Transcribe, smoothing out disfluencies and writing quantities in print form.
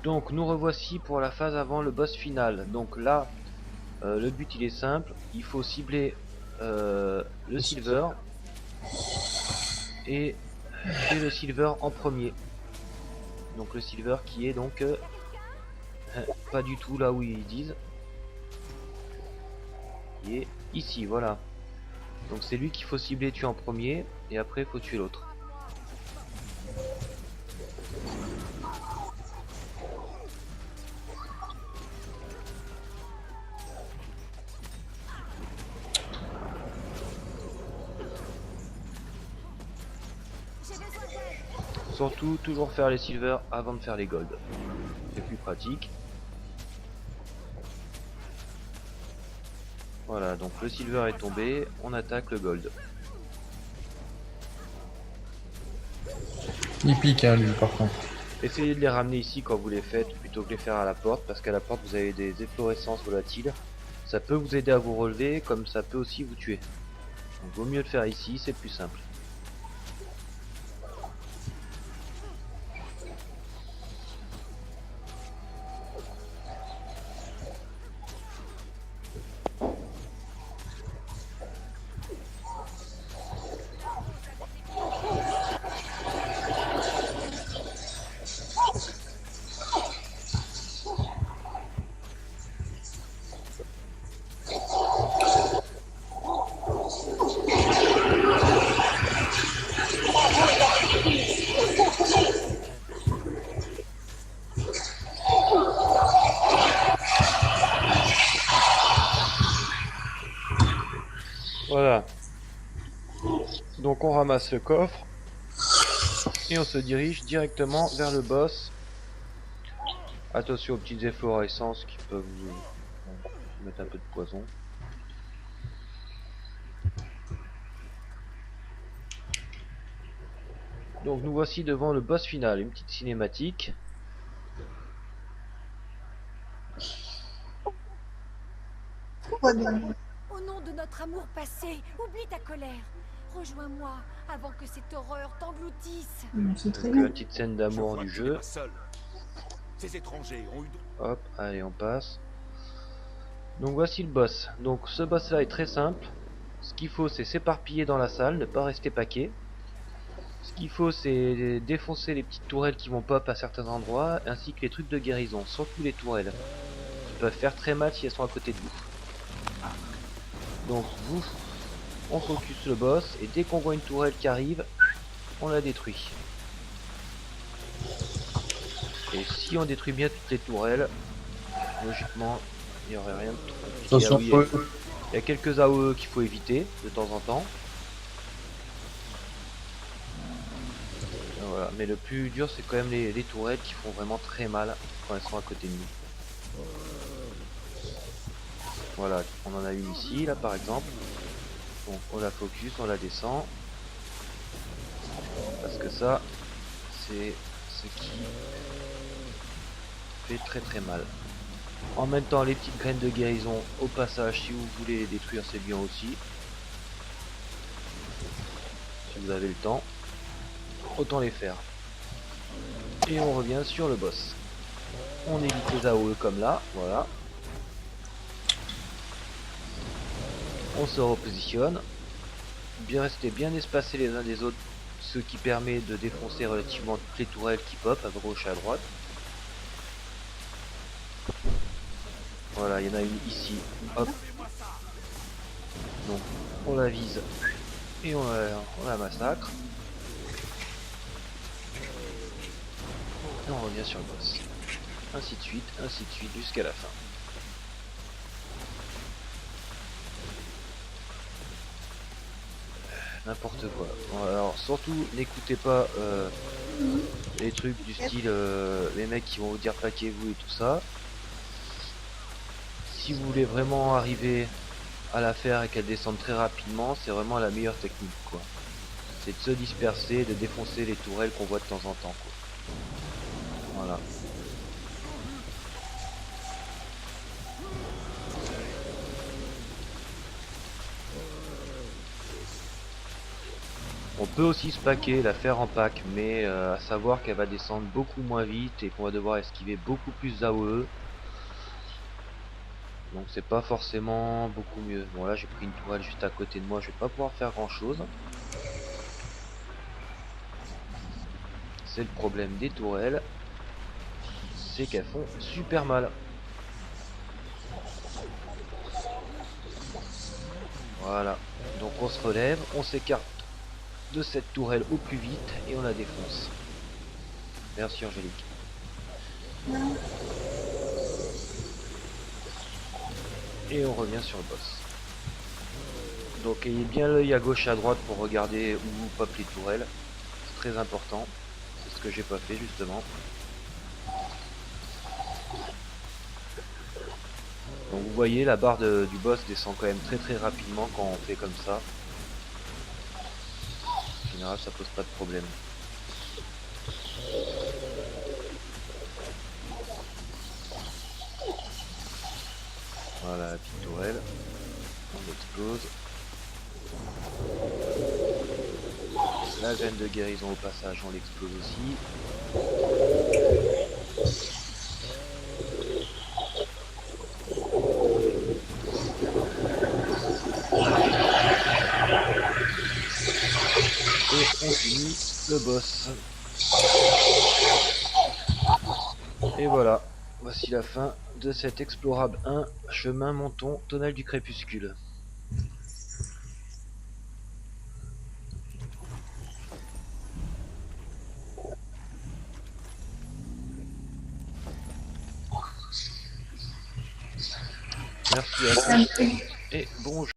Donc nous revoici pour la phase avant le boss final. Donc là, le but il est simple, il faut cibler le silver et tuer le silver en premier. Donc le silver qui est donc pas du tout là où ils disent, qui est ici, voilà. Donc c'est lui qu'il faut cibler, tuer en premier, et après il faut tuer l'autre. Surtout toujours faire les silver avant de faire les gold. C'est plus pratique. Voilà, donc le silver est tombé, on attaque le gold. Il pique, hein, lui, par contre. Essayez de les ramener ici quand vous les faites plutôt que de les faire à la porte, parce qu'à la porte vous avez des efflorescences volatiles. Ça peut vous aider à vous relever, comme ça peut aussi vous tuer. Donc vaut mieux le faire ici, c'est plus simple. Voilà. Donc on ramasse le coffre et on se dirige directement vers le boss. Attention aux petites efflorescences qui peuvent vous mettre un peu de poison. Donc nous voici devant le boss final, une petite cinématique. Au nom de notre amour passé, oublie ta colère. Rejoins-moi avant que cette horreur t'engloutisse. C'est très Donc bien. la petite scène d'amour du jeu. Ces étrangers ont eu... Hop, allez on passe. Donc voici le boss. Donc ce boss là est très simple. Ce qu'il faut c'est s'éparpiller dans la salle, ne pas rester paquet. Ce qu'il faut c'est défoncer les petites tourelles qui vont pop à certains endroits, ainsi que les trucs de guérison, surtout les tourelles, qui peuvent faire très mal si elles sont à côté de vous. Donc vous, on focus le boss, et dès qu'on voit une tourelle qui arrive, on la détruit. Et si on détruit bien toutes les tourelles, logiquement, il n'y aurait rien de trop compliqué. Attention, Ah oui, il y a quelques AOE qu'il faut éviter de temps en temps. Voilà. Mais le plus dur c'est quand même les tourelles qui font vraiment très mal quand elles sont à côté de nous. Voilà, on en a une ici, là par exemple. Donc on la focus, on la descend. Parce que ça, c'est ce qui fait très très mal. En même temps, les petites graines de guérison au passage, si vous voulez les détruire, c'est bien aussi. Si vous avez le temps, autant les faire. Et on revient sur le boss. On évite les AOE comme là, voilà. On se repositionne. Bien rester bien espacés les uns des autres, ce qui permet de défoncer relativement toutes les tourelles qui pop à gauche et à droite. Voilà, il y en a une ici. Hop. Donc on la vise et on la massacre. Et on revient sur le boss. Ainsi de suite jusqu'à la fin. N'importe quoi. Bon, alors surtout n'écoutez pas les trucs du style les mecs qui vont vous dire plaquez-vous et tout ça. Si vous voulez vraiment arriver à la faire et qu'elle descende très rapidement, c'est vraiment la meilleure technique quoi. C'est de se disperser, de défoncer les tourelles qu'on voit de temps en temps quoi. Voilà. Bon peut aussi se paquer, la faire en pack, mais à savoir qu'elle va descendre beaucoup moins vite et qu'on va devoir esquiver beaucoup plus AOE. Donc c'est pas forcément beaucoup mieux. Bon là j'ai pris une tourelle juste à côté de moi, je vais pas pouvoir faire grand chose. C'est le problème des tourelles, c'est qu'elles font super mal. Voilà, donc on se relève, on s'écarte de cette tourelle au plus vite et on la défonce. Merci Angélique. Et on revient sur le boss. Donc ayez bien l'œil à gauche et à droite pour regarder où pop les tourelles. C'est très important. C'est ce que j'ai pas fait justement. Donc vous voyez la barre du boss descend quand même très rapidement quand on fait comme ça. En général ça pose pas de problème. Voilà la petite tourelle. On explose. La graine de guérison au passage on l'explose aussi. Et on finit le boss. Et voilà, voici la fin de cet Explorable 1, chemin Monton, Tonnelle du Crépuscule. Merci à tous et bon jeu.